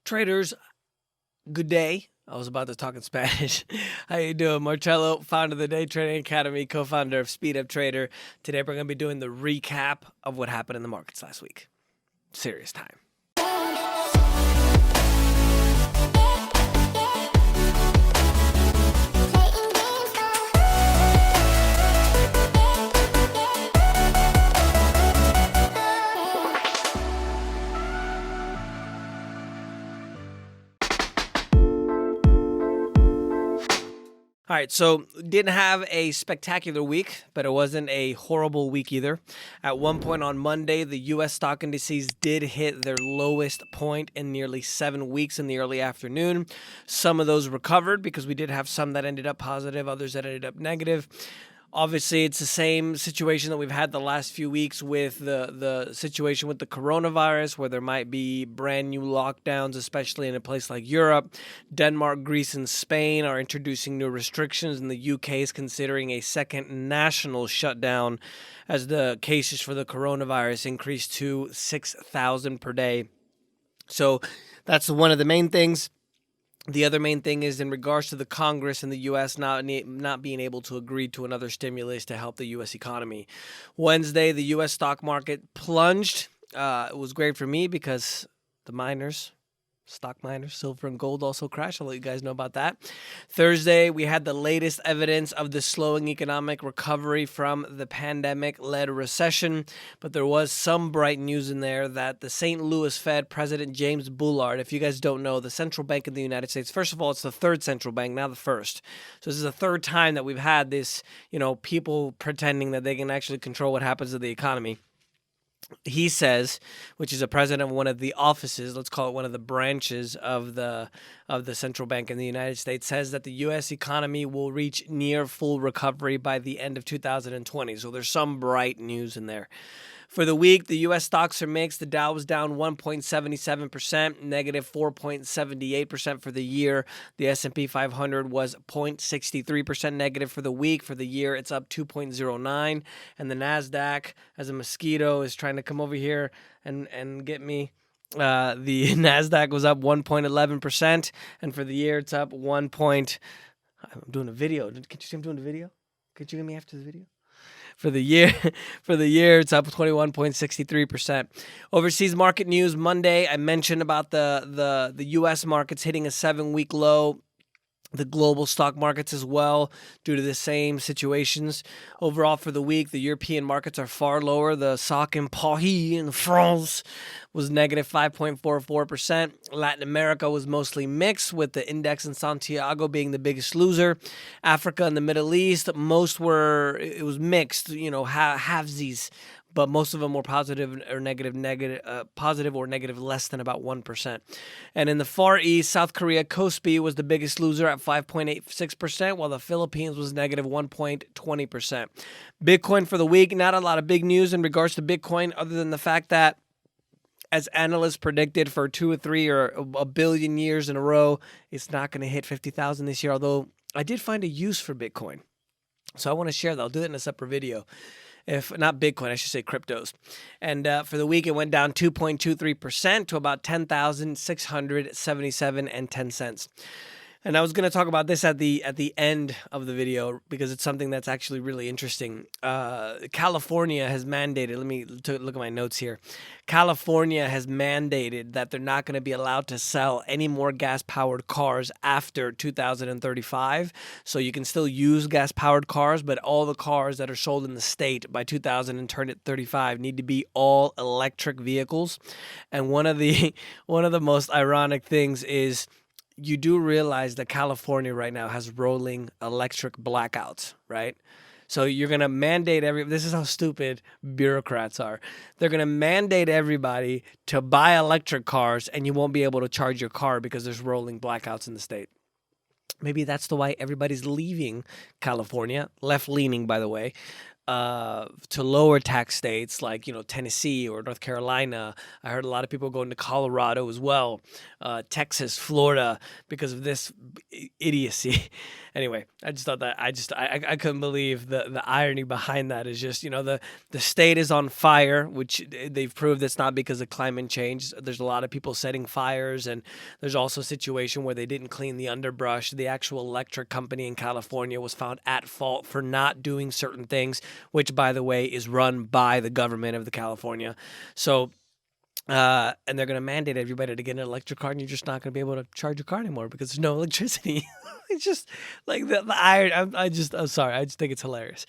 Traders, good day. I was about to talk in Spanish. How you doing? Marcelo, founder of the Day Trading Academy, co-founder of Speed Up Trader. Today we're going to be doing the recap of what happened in the markets last week. Serious time. All right, so didn't have a spectacular week, but it wasn't a horrible week either. At one point on Monday, the U.S. stock indices did hit their lowest point in nearly 7 weeks in the early afternoon. Some of those recovered because we did have some that ended up positive, others that ended up negative. Obviously, it's the same situation that we've had the last few weeks with the situation with the coronavirus, where there might be brand new lockdowns, especially in a place like Europe. Denmark, Greece, and Spain are introducing new restrictions, and the UK is considering a second national shutdown as the cases for the coronavirus increase to 6,000 per day. So that's one of the main things. The other main thing is in regards to the Congress in the U.S. not being able to agree to another stimulus to help the U.S. economy. Wednesday, the U.S. stock market plunged. It was great for me because the stock miners, silver and gold also crashed. I'll let you guys know about that. Thursday, we had the latest evidence of the slowing economic recovery from the pandemic-led recession, but there was some bright news in there that the St. Louis Fed President James Bullard, if you guys don't know, the central bank of the United States, first of all, it's the third central bank, not the first. So this is the third time that we've had this, people pretending that they can actually control what happens to the economy. He says, which is a president of one of the offices, let's call it one of the branches of the central bank in the United States, says that the U.S. economy will reach near full recovery by the end of 2020. So there's some bright news in there. For the week, the U.S. stocks are mixed. The Dow was down 1.77%, negative 4.78% for the year. The S&P 500 was 0.63% negative for the week. For the year, it's up 2.09%. And the NASDAQ, as a mosquito, is trying to come over here and get me. The NASDAQ was up 1.11%. And for the year, it's up I'm doing a video. Can you see I'm doing a video? Could you get me after the video? For the year, it's up 21.63%. Overseas market news Monday. I mentioned about the U.S. markets hitting a 7-week low. The global stock markets as well, due to the same situations. Overall, for the week, the European markets are far lower. The SOC in Paris in France was negative 5.44%. Latin America was mostly mixed, with the index in Santiago being the biggest loser. Africa and the Middle East, it was mixed, halvesies. But most of them were positive or negative, positive or negative less than about 1%. And in the Far East, South Korea, KOSPI was the biggest loser at 5.86%, while the Philippines was negative 1.20%. Bitcoin for the week, not a lot of big news in regards to Bitcoin, other than the fact that, as analysts predicted for 2 or 3 or a billion years in a row, it's not going to hit 50,000 this year, although I did find a use for Bitcoin. So I want to share that. I'll do it in a separate video. If not Bitcoin, I should say cryptos. And for the week, it went down 2.23% to about 10,677.10 cents. And I was going to talk about this at the end of the video because it's something that's actually really interesting. California has mandated, let me look at my notes here. California has mandated that they're not going to be allowed to sell any more gas-powered cars after 2035. So you can still use gas-powered cars, but all the cars that are sold in the state by 2035 need to be all electric vehicles. And one of the most ironic things is, you do realize that California right now has rolling electric blackouts, right? So you're going to mandate this is how stupid bureaucrats are. They're going to mandate everybody to buy electric cars, and you won't be able to charge your car because there's rolling blackouts in the state. Maybe that's the why everybody's leaving California, left-leaning, by the way. to lower tax states like Tennessee or North Carolina. I heard a lot of people going to Colorado as well, Texas, Florida, because of this idiocy. Anyway, I just thought that I couldn't believe the irony behind that is just the state is on fire, which they've proved it's not because of climate change. There's a lot of people setting fires, and there's also a situation where they didn't clean the underbrush. The actual electric company in California was found at fault for not doing certain things, which, by the way, is run by the government of the California. So, and they're going to mandate everybody to get an electric car, and you're just not going to be able to charge your car anymore because there's no electricity. It's just like the iron. I'm sorry. I just think it's hilarious.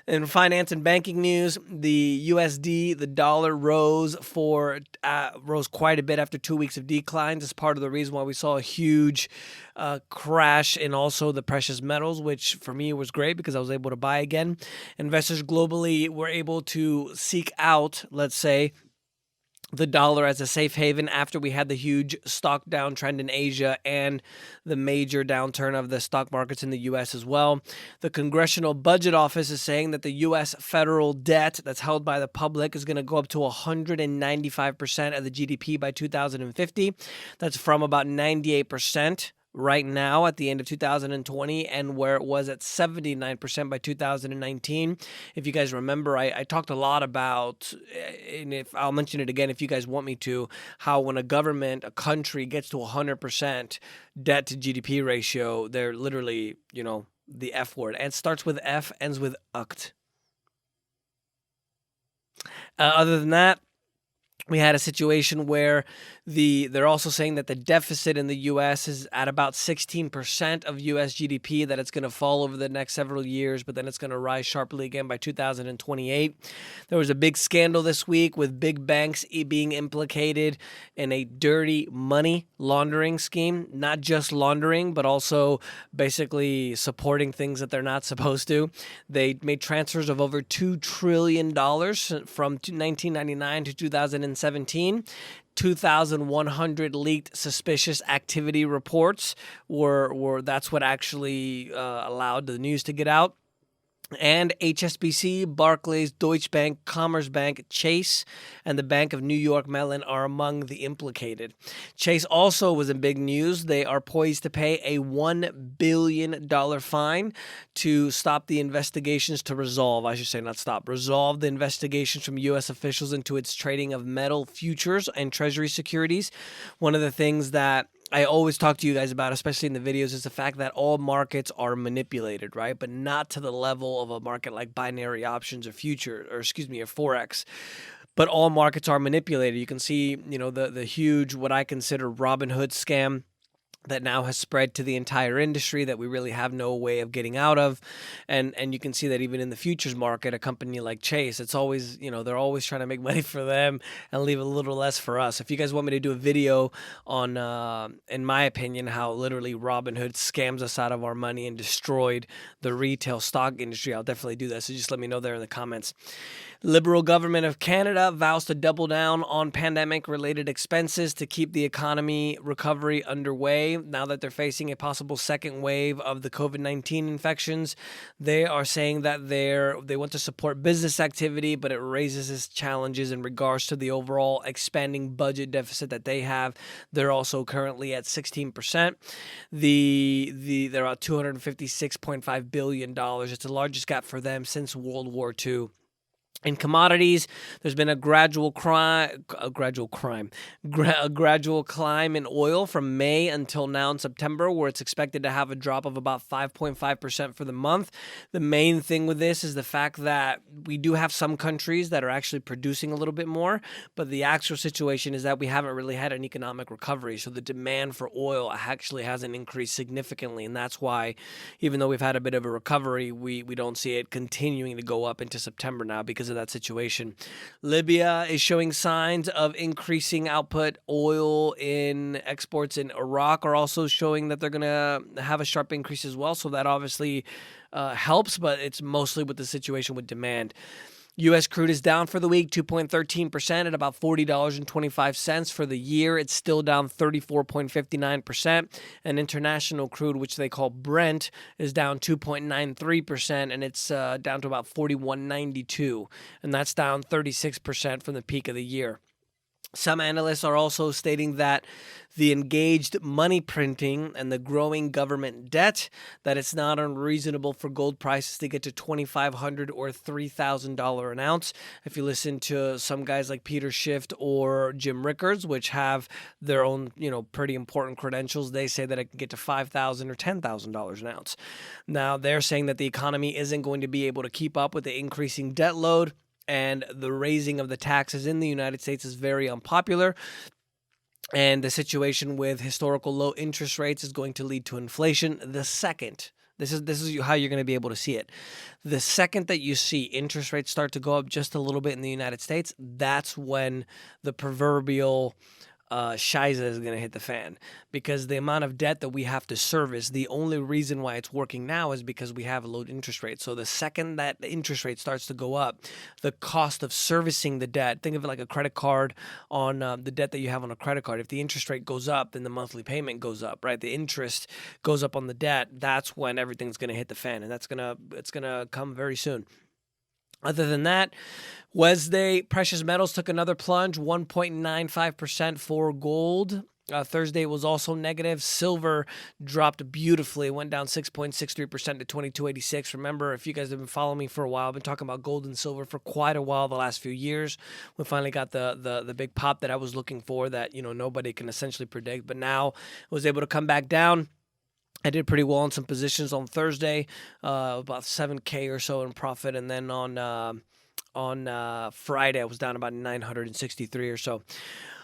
In finance and banking news, the USD, the dollar rose quite a bit after 2 weeks of declines. It's part of the reason why we saw a huge crash in also the precious metals, which for me was great because I was able to buy again. Investors globally were able to seek out, let's say, the dollar as a safe haven after we had the huge stock downtrend in Asia and the major downturn of the stock markets in the U.S. as well. The Congressional Budget Office is saying that the U.S. federal debt that's held by the public is going to go up to 195% of the GDP by 2050. That's from about 98% right now at the end of 2020, and where it was at 79% by 2019. If you guys remember, I talked a lot about, and if I'll mention it again if you guys want me to, how when a country gets to 100% debt to GDP ratio, they're literally, the F word. And it starts with F, ends with uct. Other than that, we had a situation where they're also saying that the deficit in the U.S. is at about 16% of U.S. GDP, that it's going to fall over the next several years, but then it's going to rise sharply again by 2028. There was a big scandal this week with big banks being implicated in a dirty money laundering scheme, not just laundering, but also basically supporting things that they're not supposed to. They made transfers of over $2 trillion from 1999 to 2017. 2,100 leaked suspicious activity reports were that's what actually allowed the news to get out. And HSBC, Barclays, Deutsche Bank, Commerce Bank, Chase, and the Bank of New York Mellon are among the implicated. Chase also was in big news. They are poised to pay a $1 billion fine to stop the investigations resolve the investigations from U.S. officials into its trading of metal futures and Treasury securities. One of the things that I always talk to you guys about, especially in the videos, is the fact that all markets are manipulated, right? But not to the level of a market like binary options or Forex. But all markets are manipulated. You can see, the huge, what I consider Robinhood scam that now has spread to the entire industry that we really have no way of getting out of. And you can see that even in the futures market, a company like Chase, it's always, they're always trying to make money for them and leave a little less for us. If you guys want me to do a video on, in my opinion, how literally Robinhood scams us out of our money and destroyed the retail stock industry, I'll definitely do that. So just let me know there in the comments. Liberal government of Canada vows to double down on pandemic-related expenses to keep the economy recovery underway. Now that they're facing a possible second wave of the COVID-19 infections, they are saying that they want to support business activity, but it raises its challenges in regards to the overall expanding budget deficit that they have. They're also currently at 16%. They're at $256.5 billion. It's the largest gap for them since World War II. In commodities, there's been a gradual climb in oil from May until now in September, where it's expected to have a drop of about 5.5% for the month. The main thing with this is the fact that we do have some countries that are actually producing a little bit more, but the actual situation is that we haven't really had an economic recovery, so the demand for oil actually hasn't increased significantly, and that's why, even though we've had a bit of a recovery, we don't see it continuing to go up into September now because of that situation. Libya is showing signs of increasing output. Oil in exports in Iraq are also showing that they're going to have a sharp increase as well. So that obviously helps, but it's mostly with the situation with demand. U.S. crude is down for the week 2.13% at about $40.25. For the year, it's still down 34.59%. And international crude, which they call Brent, is down 2.93%, and it's down to about 41.92. And that's down 36% from the peak of the year. Some analysts are also stating that the engaged money printing and the growing government debt, that it's not unreasonable for gold prices to get to $2,500 or $3,000 an ounce. If you listen to some guys like Peter Schiff or Jim Rickards, which have their own, pretty important credentials, they say that it can get to $5,000 or $10,000 an ounce. Now, they're saying that the economy isn't going to be able to keep up with the increasing debt load, and the raising of the taxes in the United States is very unpopular. And the situation with historical low interest rates is going to lead to inflation. This is how you're going to be able to see it. The second that you see interest rates start to go up just a little bit in the United States, that's when the proverbial shiza is going to hit the fan, because the amount of debt that we have to service, the only reason why it's working now is because we have a low interest rate. So the second that the interest rate starts to go up, the cost of servicing the debt, think of it like a credit card on the debt that you have on a credit card. If the interest rate goes up, then the monthly payment goes up, right? The interest goes up on the debt. That's when everything's going to hit the fan, and it's going to come very soon. Other than that, Wednesday, precious metals took another plunge, 1.95% for gold. Thursday was also negative. Silver dropped beautifully, went down 6.63% to 22.86. Remember, if you guys have been following me for a while, I've been talking about gold and silver for quite a while the last few years. We finally got the big pop that I was looking for, that nobody can essentially predict, but now was able to come back down. I did pretty well on some positions on Thursday, about 7K or so in profit, and then on Friday I was down about 963 or so.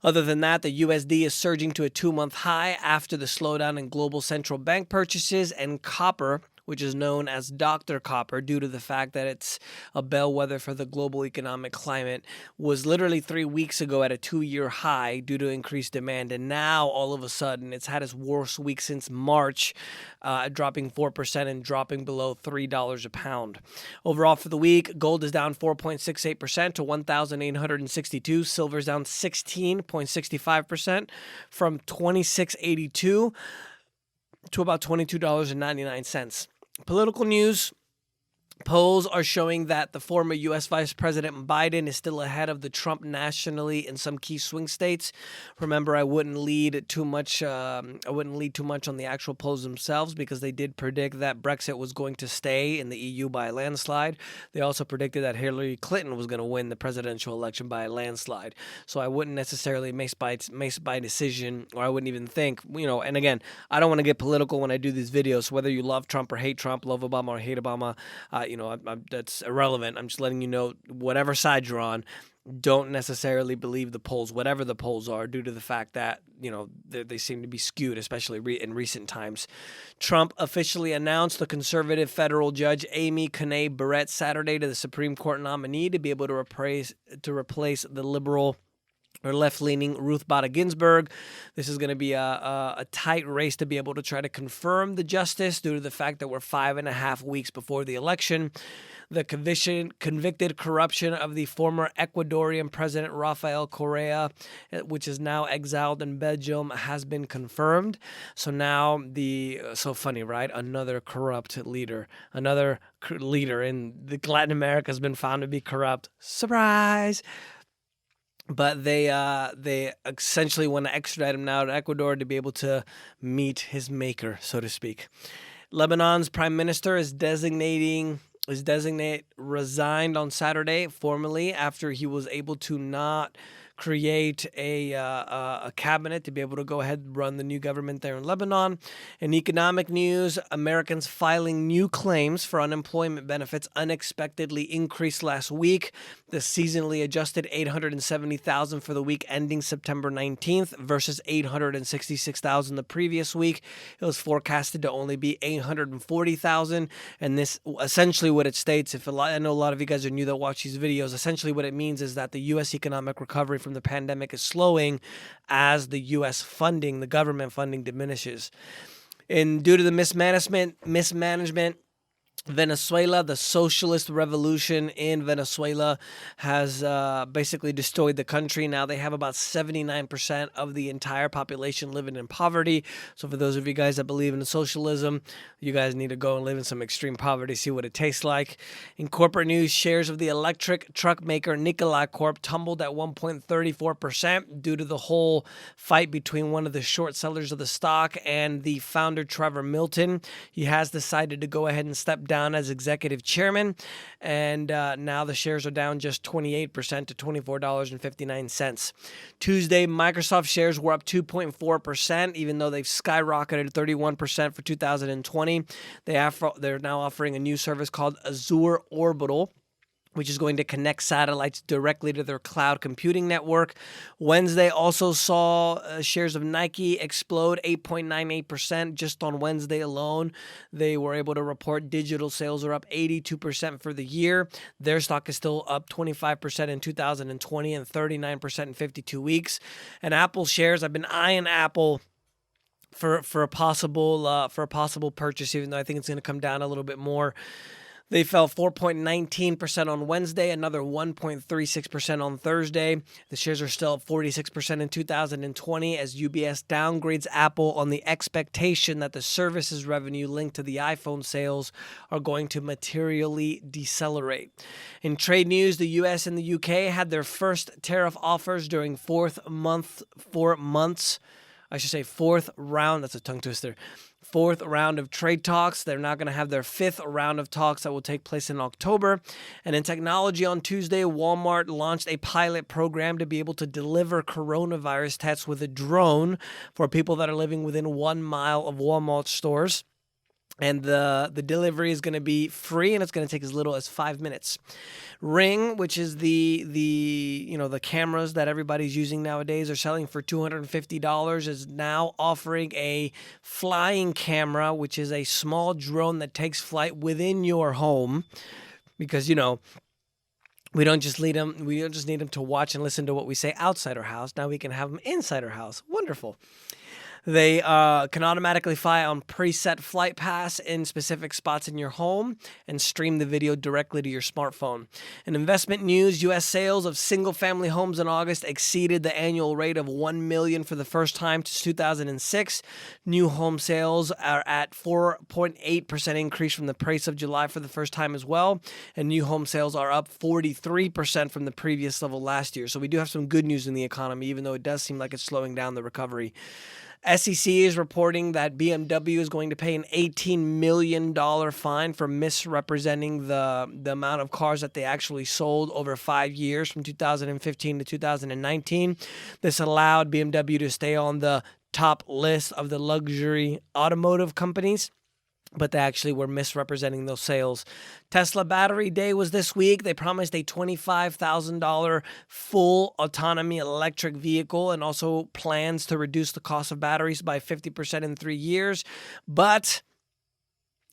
Other than that, the USD is surging to a 2-month high after the slowdown in global central bank purchases, and copper, which is known as Dr. Copper due to the fact that it's a bellwether for the global economic climate, was literally 3 weeks ago at a 2-year high due to increased demand. And now, all of a sudden, it's had its worst week since March, dropping 4% and dropping below $3 a pound. Overall for the week, gold is down 4.68% to $1,862. Silver is down 16.65% from $26.82 to about $22.99. Political news. Polls are showing that the former U.S. Vice President Biden is still ahead of the Trump nationally in some key swing states. Remember, I wouldn't lead too much on the actual polls themselves, because they did predict that Brexit was going to stay in the EU by a landslide. They also predicted that Hillary Clinton was going to win the presidential election by a landslide. So I wouldn't necessarily make by decision, or I wouldn't even think, and again, I don't want to get political when I do these videos. So whether you love Trump or hate Trump, love Obama or hate Obama, that's irrelevant. I'm just letting you know, whatever side you're on, don't necessarily believe the polls, whatever the polls are, due to the fact that, they seem to be skewed, especially in recent times. Trump officially announced the conservative federal judge Amy Coney Barrett Saturday to the Supreme Court nominee to be able to replace the liberal or left-leaning Ruth Bader Ginsburg. This is going to be a tight race to be able to try to confirm the justice, due to the fact that we're 5.5 weeks before the election. The convicted corruption of the former Ecuadorian President Rafael Correa, which is now exiled in Belgium, has been confirmed. So now so funny, right? Another corrupt leader, another leader in Latin America has been found to be corrupt. Surprise! But they essentially want to extradite him now to Ecuador to be able to meet his maker, so to speak. Lebanon's prime minister resigned on Saturday formally, after he was able to not create a cabinet to be able to go ahead and run the new government there in Lebanon. In economic news, Americans filing new claims for unemployment benefits unexpectedly increased last week. The seasonally adjusted 870,000 for the week ending September 19th versus 866,000 the previous week. It was forecasted to only be 840,000, and this essentially what it states, I know a lot of you guys are new that watch these videos, essentially what it means is that the U.S. economic recovery from the pandemic is slowing as the U.S. funding, the government funding, diminishes. And due to the mismanagement Venezuela, the socialist revolution in Venezuela has basically destroyed the country. Now they have about 79% of the entire population living in poverty. So for those of you guys that believe in socialism, you guys need to go and live in some extreme poverty, see what it tastes like. In corporate news, shares of the electric truck maker Nikola Corp tumbled at 1.34% due to the whole fight between one of the short sellers of the stock and the founder, Trevor Milton. He has decided to go ahead and step down as executive chairman, and now the shares are down just 28% to $24.59. Tuesday, Microsoft shares were up 2.4%, even though they've skyrocketed 31% for 2020. They're now offering a new service called Azure Orbital, which is going to connect satellites directly to their cloud computing network. Wednesday also saw shares of Nike explode 8.98% just on Wednesday alone. They were able to report digital sales are up 82% for the year. Their stock is still up 25% in 2020 and 39% in 52 weeks. And Apple shares, I've been eyeing Apple for a possible purchase, even though I think it's going to come down a little bit more. They fell 4.19% on Wednesday, another 1.36% on Thursday. The shares are still up 46% in 2020 as UBS downgrades Apple on the expectation that the services revenue linked to the iPhone sales are going to materially decelerate. In trade news, the US and the UK had their first tariff offers during fourth round. That's a tongue twister. Fourth round of trade talks. They're now going to have their fifth round of talks that will take place in October. And in technology on Tuesday, Walmart launched a pilot program to be able to deliver coronavirus tests with a drone for people that are living within 1 mile of Walmart stores. And the delivery is going to be free, and it's going to take as little as 5 minutes. Ring, which is the cameras that everybody's using nowadays, are selling for $250. Is now offering a flying camera, which is a small drone that takes flight within your home, because we don't just need them to watch and listen to what we say outside our house. Now we can have them inside our house. Wonderful. They can automatically fly on preset flight paths in specific spots in your home and stream the video directly to your smartphone. In investment news, U.S. sales of single-family homes in August exceeded the annual rate of 1 million for the first time since 2006. New home sales are at 4.8% increase from the price of July for the first time as well, and new home sales are up 43% from the previous level last year. So we do have some good news in the economy, even though it does seem like it's slowing down the recovery. SEC is reporting that BMW is going to pay an $18 million fine for misrepresenting the amount of cars that they actually sold over 5 years from 2015 to 2019. This allowed BMW to stay on the top list of the luxury automotive companies, but they actually were misrepresenting those sales. Tesla Battery Day was this week. They promised a $25,000 full autonomy electric vehicle and also plans to reduce the cost of batteries by 50% in 3 years, but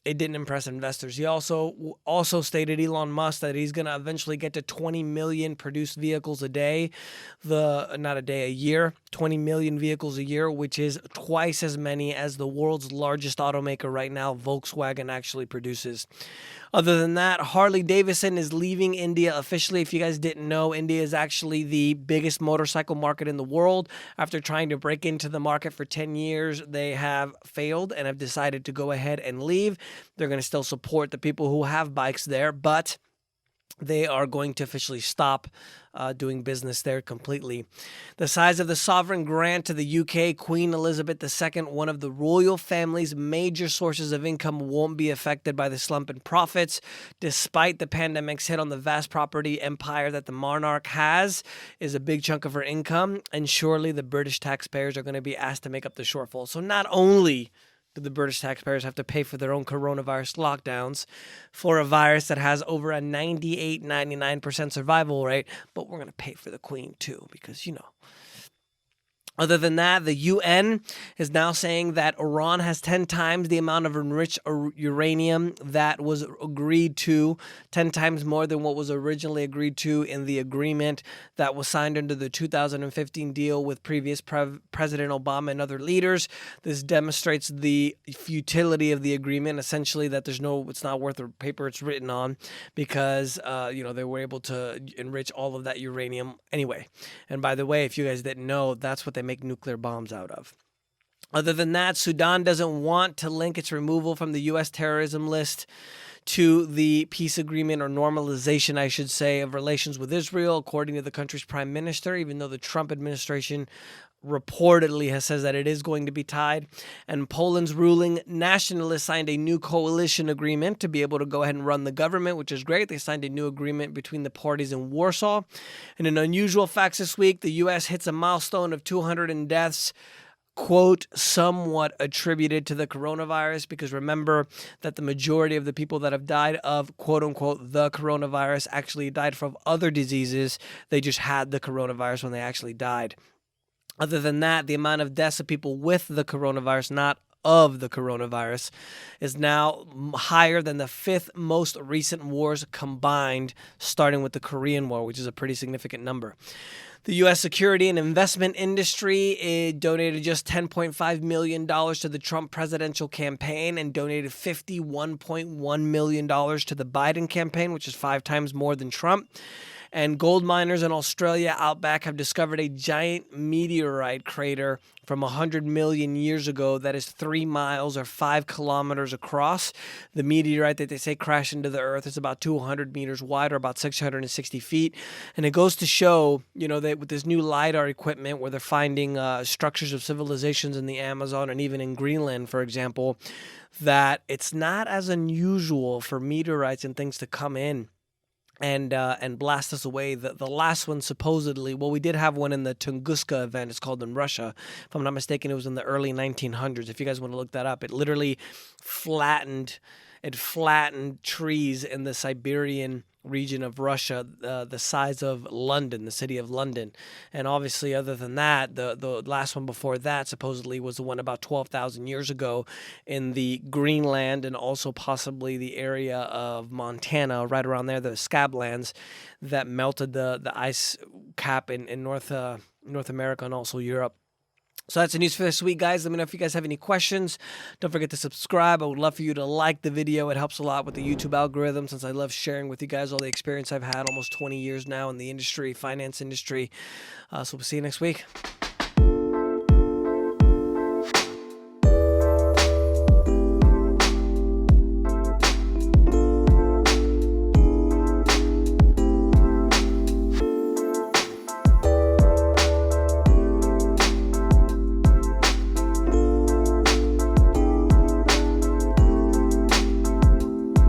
it didn't impress investors. He also stated, Elon Musk, that he's going to eventually get to 20 million produced vehicles a day. A year. 20 million vehicles a year, which is twice as many as the world's largest automaker right now, Volkswagen, actually produces. Other than that, Harley Davidson is leaving India officially. If you guys didn't know, India is actually the biggest motorcycle market in the world. After trying to break into the market for 10 years, they have failed and have decided to go ahead and leave. They're going to still support the people who have bikes there, but they are going to officially stop doing business there completely. The size of the sovereign grant to the UK, Queen Elizabeth II, one of the royal family's major sources of income, won't be affected by the slump in profits, despite the pandemic's hit on the vast property empire that the monarch has, is a big chunk of her income, and surely the British taxpayers are going to be asked to make up the shortfall. So not only do the British taxpayers have to pay for their own coronavirus lockdowns for a virus that has over a 99% survival rate, but we're going to pay for the Queen too, because, Other than that, the UN is now saying that Iran has 10 times the amount of enriched uranium that was agreed to, 10 times more than what was originally agreed to in the agreement that was signed under the 2015 deal with previous President Obama and other leaders. This demonstrates the futility of the agreement, essentially that it's not worth the paper it's written on, because they were able to enrich all of that uranium anyway. And by the way, if you guys didn't know, that's what they make nuclear bombs out of. Other than that, Sudan doesn't want to link its removal from the U.S. terrorism list to the peace agreement, or normalization, I should say, of relations with Israel, according to the country's prime minister, even though the Trump administration reportedly says that it is going to be tied. And Poland's ruling nationalists signed a new coalition agreement to be able to go ahead and run the government, which is great. They signed a new agreement between the parties in Warsaw. In an unusual facts this week, the U.S. hits a milestone of 200 deaths, quote, somewhat attributed to the coronavirus, because remember that the majority of the people that have died of, quote unquote, the coronavirus actually died from other diseases. They just had the coronavirus when they actually died. Other than that, the amount of deaths of people with the coronavirus, not of the coronavirus, is now higher than the 5th most recent wars combined, starting with the Korean War, which is a pretty significant number. The U.S. security and investment industry donated just $10.5 million to the Trump presidential campaign and donated $51.1 million to the Biden campaign, which is 5 times more than Trump. And gold miners in Australia outback have discovered a giant meteorite crater from 100 million years ago that is 3 miles or 5 kilometers across. The meteorite that they say crashed into the earth is about 200 meters wide, or about 660 feet. And it goes to show, that with this new LiDAR equipment where they're finding structures of civilizations in the Amazon and even in Greenland, for example, that it's not as unusual for meteorites and things to come in and blast us away. The last one supposedly, we did have one in the Tunguska event. It's called in Russia. If I'm not mistaken, it was in the early 1900s. If you guys want to look that up, it literally flattened trees in the Siberian region of Russia, the size of London, the city of London. And obviously, other than that, the last one before that supposedly was the one about 12,000 years ago in the Greenland, and also possibly the area of Montana, right around there, the Scablands, that melted the ice cap in North America and also Europe. So that's the news for this week, guys. Let me know if you guys have any questions. Don't forget to subscribe. I would love for you to like the video. It helps a lot with the YouTube algorithm, since I love sharing with you guys all the experience I've had almost 20 years now in the industry, finance industry. So we'll see you next week.